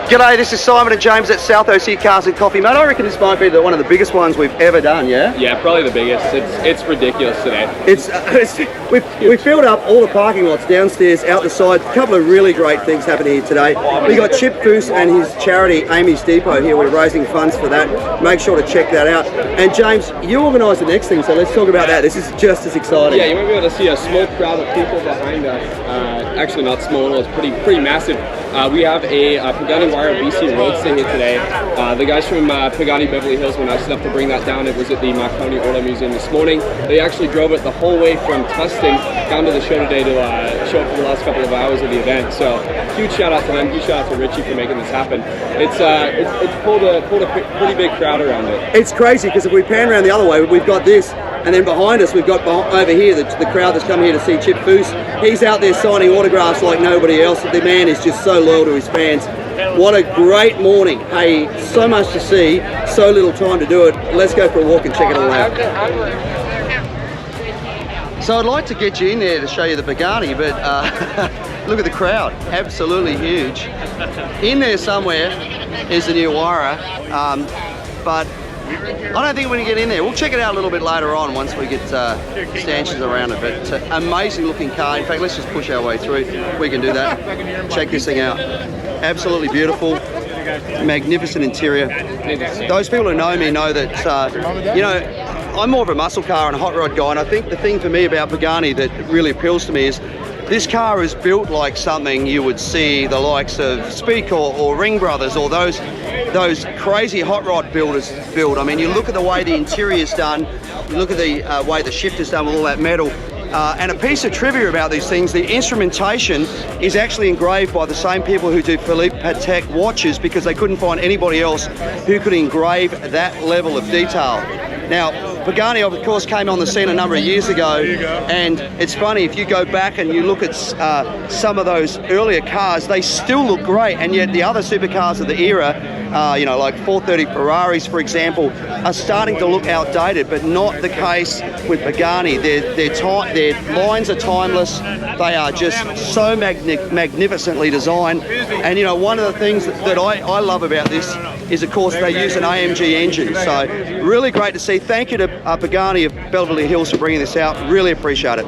G'day, this is Simon and James at South OC Cars and Coffee. Mate, I reckon this might be one of the biggest ones we've ever done, yeah? Yeah, probably the biggest. It's ridiculous today. We filled up all the parking lots downstairs, out the side. A couple of really great things happening here today. We got Chip Foose and his charity, Amy's Depot, here. We're raising funds for that. Make sure to check that out. And James, you organised the next thing, so let's talk about that. This is just as exciting. Yeah, you might be able to see a small crowd of people behind us. Actually not small, it's pretty massive. We have a Pagani Huayra BC Roadster here today. The guys from Pagani Beverly Hills were nice enough to bring that down. It was at the Marconi Auto Museum this morning. They actually drove it the whole way from Tustin down to the show today to show up for the last couple of hours of the event. So huge shout out to them, huge shout out to Richie for making this happen. It's pulled a pretty big crowd around it. It's crazy because if we pan around the other way, we've got this, and then behind us we've got over here the crowd that's come here to see Chip Foose. He's out there signing autographs like nobody else. The man is just so loyal to his fans. What a great morning. Hey, so much to see, so little time to do it. Let's go for a walk and check it all out. So I'd like to get you in there to show you the Pagani, but look at the crowd, absolutely huge. In there somewhere is the new Huayra, but I don't think we're going to get in there. We'll check it out a little bit later on once we get stanchions around it, but amazing looking car. In fact, let's just push our way through. We can do that. Check this thing out. Absolutely beautiful, magnificent interior. Those people who know me know that, you know, I'm more of a muscle car and a hot rod guy, and I think the thing for me about Pagani that really appeals to me is this car is built like something you would see the likes of Speak or Ring Brothers or those crazy hot rod builders build. I mean, you look at the way the interior is done, you look at the way the shift is done with all that metal. And a piece of trivia about these things, the instrumentation is actually engraved by the same people who do Philippe Patek watches because they couldn't find anybody else who could engrave that level of detail. Now, Pagani, of course, came on the scene a number of years ago, and it's funny, if you go back and you look at some of those earlier cars, they still look great, and yet the other supercars of the era, you know, like 430 Ferraris, for example, are starting to look outdated, but not the case with Pagani. Their lines are timeless. They are just so magnificently designed, and you know, one of the things that I love about this is, of course, they use an AMG engine, so really great to see. Thank you to Pagani of Beverly Hills for bringing this out. Really appreciate it.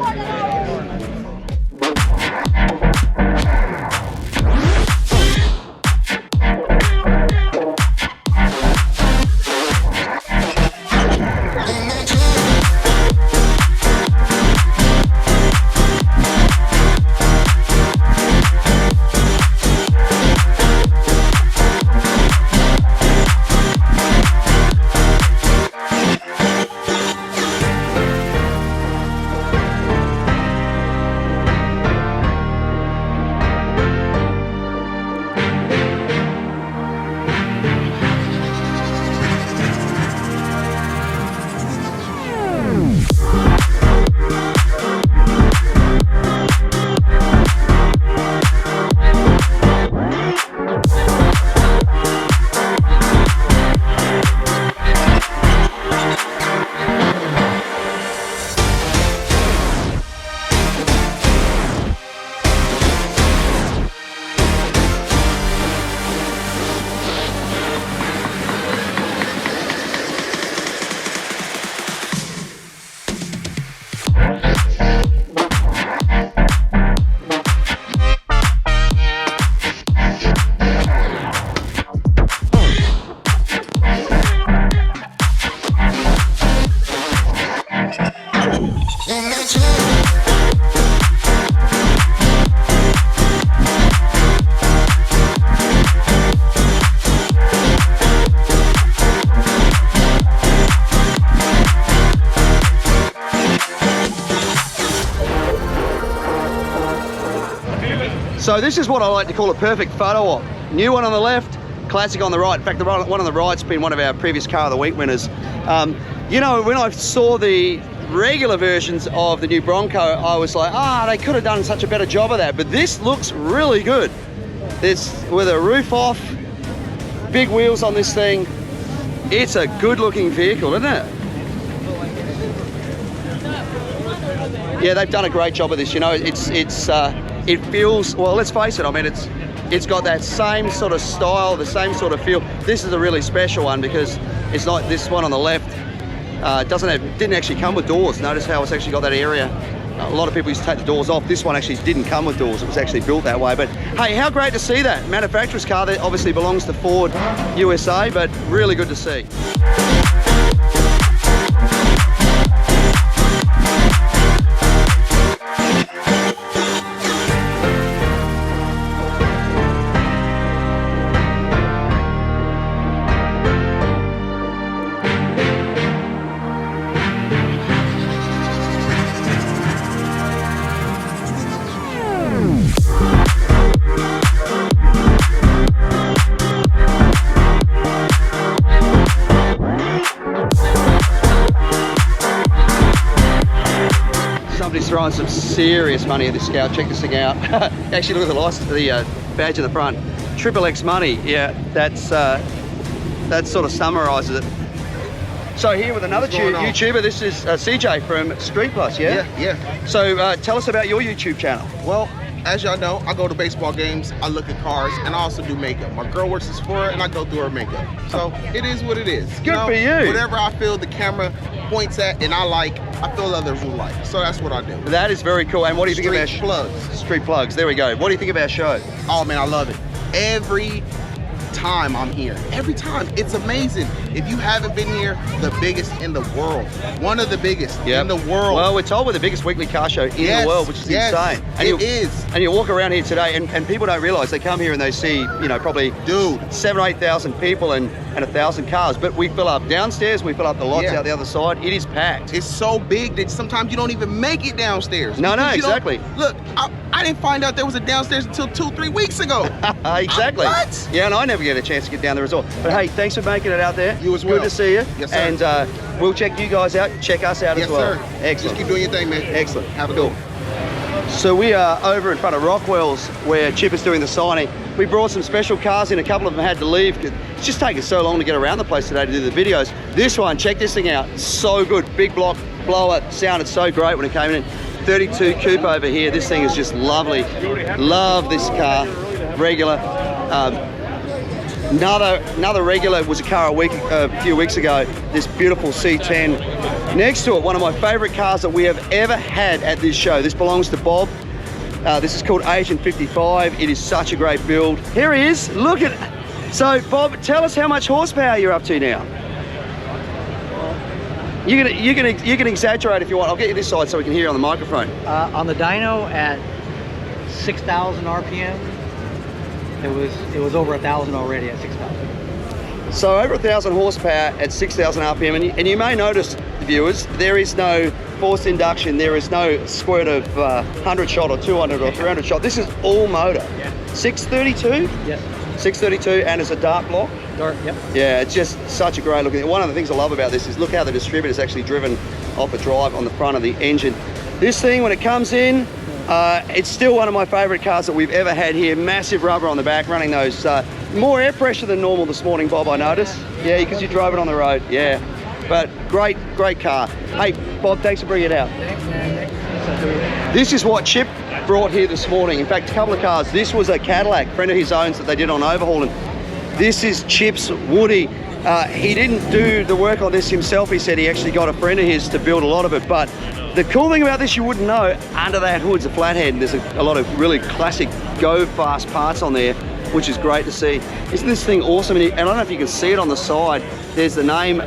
So this is what I like to call a perfect photo op. New one on the left, classic on the right. In fact, the one on the right's been one of our previous Car of the Week winners. You know, when I saw the regular versions of the new Bronco, I was like, they could have done such a better job of that. But this looks really good. It's with a roof off, big wheels on this thing. It's a good looking vehicle, isn't it? Yeah, they've done a great job of this. You know, it feels, well, let's face it, I mean, it's got that same sort of style, the same sort of feel. This is a really special one because it's not this one on the left. Didn't actually come with doors. Notice how it's actually got that area. A lot of people used to take the doors off. This one actually didn't come with doors. It was actually built that way. But hey, how great to see that. Manufacturer's car that obviously belongs to Ford USA, but really good to see. Throwing some serious money at this Scout. Check this thing out. Actually, look at the license, the badge in the front. Triple X money. Yeah, that sort of summarizes it. So here with another YouTuber. This is CJ from Street Plus. Yeah. Yeah. So tell us about your YouTube channel. Well, as y'all know, I go to baseball games, I look at cars, and I also do makeup. My girl works at Sephora, and I go through her makeup. So it is what it is. Good for you. Whatever I feel the camera points at and I like, I feel others will like. So that's what I do. That is very cool. And what do you think about Street Plugs? Street Plugs. There we go. What do you think of our show? Oh man, I love it. Every time I'm here, every time, it's amazing. If you haven't been here, the biggest in the world, one of the biggest in the world. Well, we're told we're the biggest weekly car show in the world, which is insane. And it is. And you walk around here today, and people don't realize they come here and they see, you know, probably 7,000 or 8,000 people and 1,000 cars. But we fill up downstairs, we fill up the lots out the other side. It is packed. It's so big that sometimes you don't even make it downstairs. No, exactly. Look, I didn't find out there was a downstairs until 2-3 weeks ago. Exactly. What? Yeah, and I never get a chance to get down there as well. But hey, thanks for making it out there. You as well. Good to see you. Yes, sir. And we'll check you guys out. Check us out as well. Yes, sir. Excellent. Just keep doing your thing, man. Excellent. Have a cool. good one. So we are over in front of Rockwell's where Chip is doing the signing. We brought some special cars in. A couple of them had to leave. It's just taken so long to get around the place today to do the videos. This one, check this thing out. So good. Big block blower. Sounded so great when it came in. 32 coupe over here. This thing is just lovely. Love this car. Regular. Another regular was a car a few weeks ago. This beautiful C10. Next to it, one of my favorite cars that we have ever had at this show. This belongs to Bob. This is called Agent 55. It is such a great build. Here he is. Look at it. So Bob, tell us how much horsepower you're up to now. You can exaggerate if you want. I'll get you this side so we can hear you on the microphone. On the dyno at 6,000 RPM, it was over 1,000 already at 6,000. So over 1,000 horsepower at 6,000 RPM, and you may notice, viewers, there is no forced induction. There is no squirt of 100 shot or 200 or 300 shot. This is all motor. Yeah. 632. Yes. 632, and it's a dart block. Dart. Yep. Yeah, it's just such a great looking. One of the things I love about this is look how the distributor is actually driven off a drive on the front of the engine. This thing, when it comes in, it's still one of my favorite cars that we've ever had here. Massive rubber on the back, running those more air pressure than normal this morning, Bob, I noticed. Yeah, because you drove it on the road. Yeah, but great car. Hey, Bob, thanks for bringing it out. Thanks, man. This is what Chip brought here this morning. In fact, a couple of cars. This was a Cadillac, friend of his own, that they did on overhauling. This is Chip's Woody. He didn't do the work on this himself. He said he actually got a friend of his to build a lot of it. But the cool thing about this, you wouldn't know, under that hood's a flathead, and there's a lot of really classic go-fast parts on there, which is great to see. Isn't this thing awesome? And I don't know if you can see it on the side. There's the name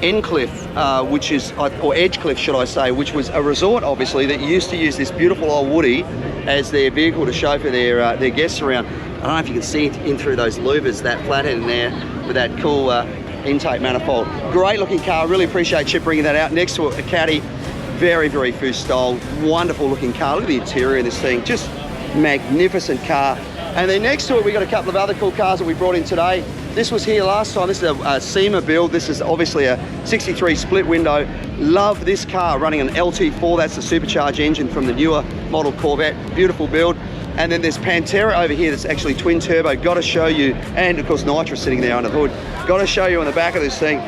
Endcliff, which is, or Edgecliff, should I say, which was a resort, obviously, that used to use this beautiful old Woody as their vehicle to chauffeur their guests around. I don't know if you can see it in through those louvers, that flathead in there with that cool intake manifold. Great looking car. Really appreciate Chip bringing that out. Next to it, a Caddy. Very, very Foose style. Wonderful looking car. Look at the interior of this thing. Just magnificent car. And then next to it, we got a couple of other cool cars that we brought in today. This was here last time. This is a SEMA build. This is obviously a 63 split window. Love this car running an LT4. That's the supercharged engine from the newer model Corvette. Beautiful build. And then there's Pantera over here that's actually twin turbo. Got to show you, and of course Nitra sitting there under the hood. Got to show you on the back of this thing.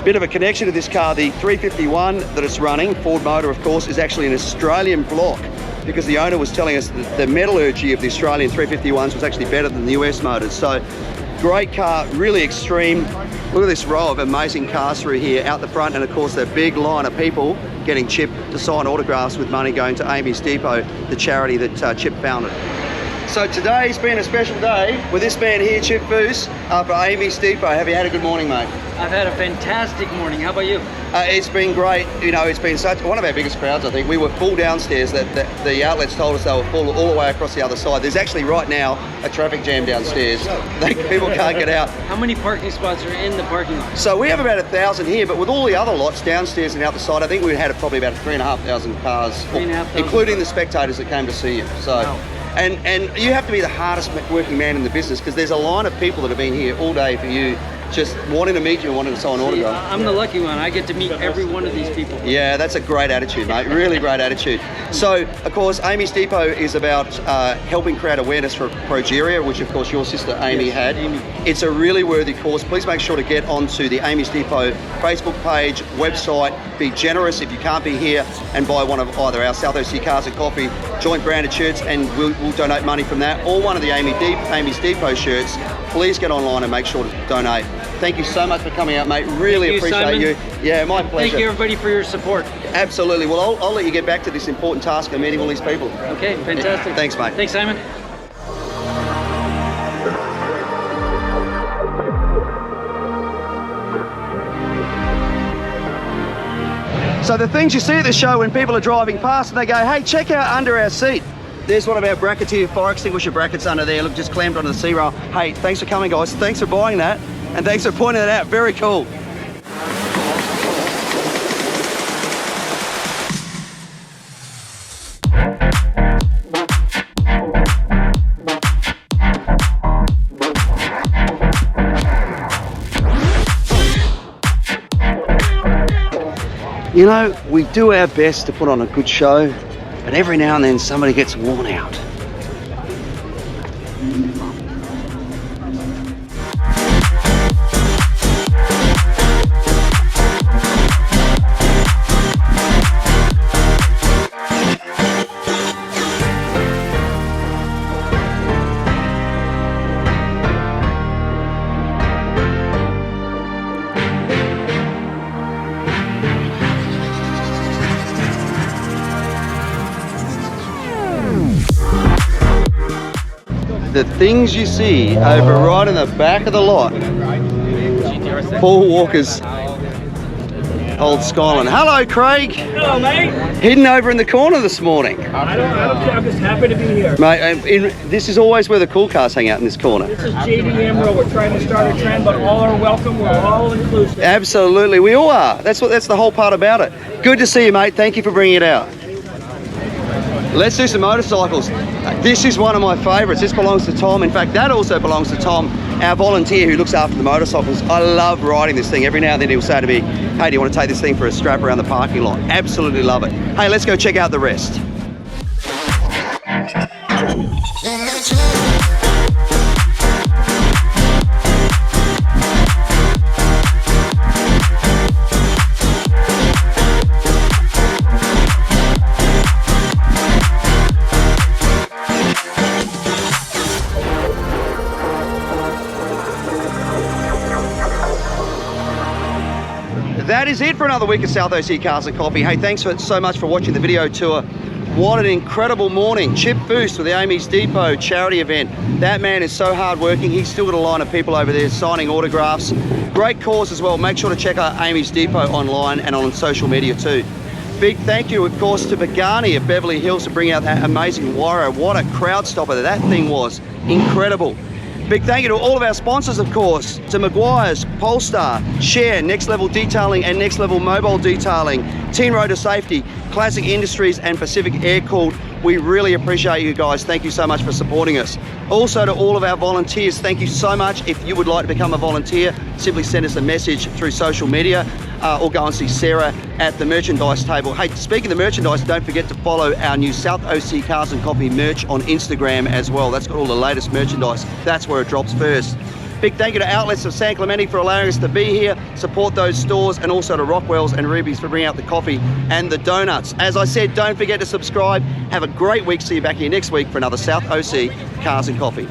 Bit of a connection to this car. The 351 that it's running, Ford motor of course, is actually an Australian block, because the owner was telling us that the metallurgy of the Australian 351s was actually better than the US motors. So great car, really extreme. Look at this row of amazing cars through here out the front, and of course that big line of people getting Chip to sign autographs with money going to Amy's Depot, the charity that Chip founded. So today's been a special day with this man here, Chip Foose, for Amy's Depot. Have you had a good morning, mate? I've had a fantastic morning. How about you? It's been great. You know, it's been such one of our biggest crowds, I think. We were full downstairs. That the outlets told us they were full all the way across the other side. There's actually right now a traffic jam downstairs. People can't get out. How many parking spots are in the parking lot? So we have about 1,000 here, but with all the other lots downstairs and out the side, I think we had probably about 3,500 cars, 3,500, including the spectators that came to see you. So. Wow. And you have to be the hardest working man in the business, because there's a line of people that have been here all day for you, just wanting to meet you and wanting to sign autograph. I'm the lucky one. I get to meet every one of these people. Yeah, that's a great attitude, mate. Really great attitude. So, of course, Amy's Depot is about helping create awareness for progeria, which, of course, your sister Amy had. Amy. It's a really worthy cause. Please make sure to get onto the Amy's Depot Facebook page, website. Be generous if you can't be here, and buy one of either our South OC Cars and Coffee joint branded shirts, and we'll donate money from that, or one of the Amy's Depot shirts. Please get online and make sure to donate. Thank you so much for coming out, mate. Really appreciate you. Yeah, my pleasure. Thank you, everybody, for your support. Absolutely. Well, I'll let you get back to this important task of meeting all these people. Okay, fantastic. Thanks, mate. Thanks, Simon. So the things you see at the show when people are driving past and they go, hey, check out under our seat. There's one of our bracketeer fire extinguisher brackets under there. Look, just clamped onto the C-rail. Hey, thanks for coming, guys. Thanks for buying that. And thanks for pointing it out. Very cool. You know, we do our best to put on a good show, but every now and then somebody gets worn out. The things you see over right in the back of the lot. Paul Walker's old Skyline. Hello, Craig. Hello, mate. Hidden over in the corner this morning. I don't care. I'm just happy to be here. Mate, this is always where the cool cars hang out, in this corner. This is JD Emerald. We're trying to start a trend, but all are welcome. We're all inclusive. Absolutely, we all are. That's the whole part about it. Good to see you, mate. Thank you for bringing it out. Let's do some motorcycles. This is one of my favourites. This belongs to Tom. In fact, that also belongs to Tom, our volunteer who looks after the motorcycles. I love riding this thing. Every now and then he'll say to me, hey, do you want to take this thing for a strap around the parking lot? Absolutely love it. Hey, let's go check out the rest. That is it for another week of South OC Cars and Coffee. Hey, thanks so much for watching the video tour. What an incredible morning. Chip Foose with the Amy's Depot charity event. That man is so hard working. He's still got a line of people over there signing autographs. Great cause as well. Make sure to check out Amy's Depot online and on social media too. Big thank you, of course, to Pagani of Beverly Hills for bringing out that amazing Huayra. What a crowd stopper that thing was. Incredible. Big thank you to all of our sponsors, of course, to Maguire's, Polestar, Share, Next Level Detailing and Next Level Mobile Detailing, Teen Rotor Safety, Classic Industries and Pacific Air Cooled. We really appreciate you guys. Thank you so much for supporting us. Also to all of our volunteers, thank you so much. If you would like to become a volunteer, simply send us a message through social media or go and see Sarah at the merchandise table. Hey, speaking of merchandise, don't forget to follow our new South OC Cars and Coffee merch on Instagram as well. That's got all the latest merchandise. That's where it drops first. Big thank you to Outlets of San Clemente for allowing us to be here, support those stores, and also to Rockwell's and Ruby's for bringing out the coffee and the donuts. As I said, don't forget to subscribe. Have a great week. See you back here next week for another South OC Cars and Coffee.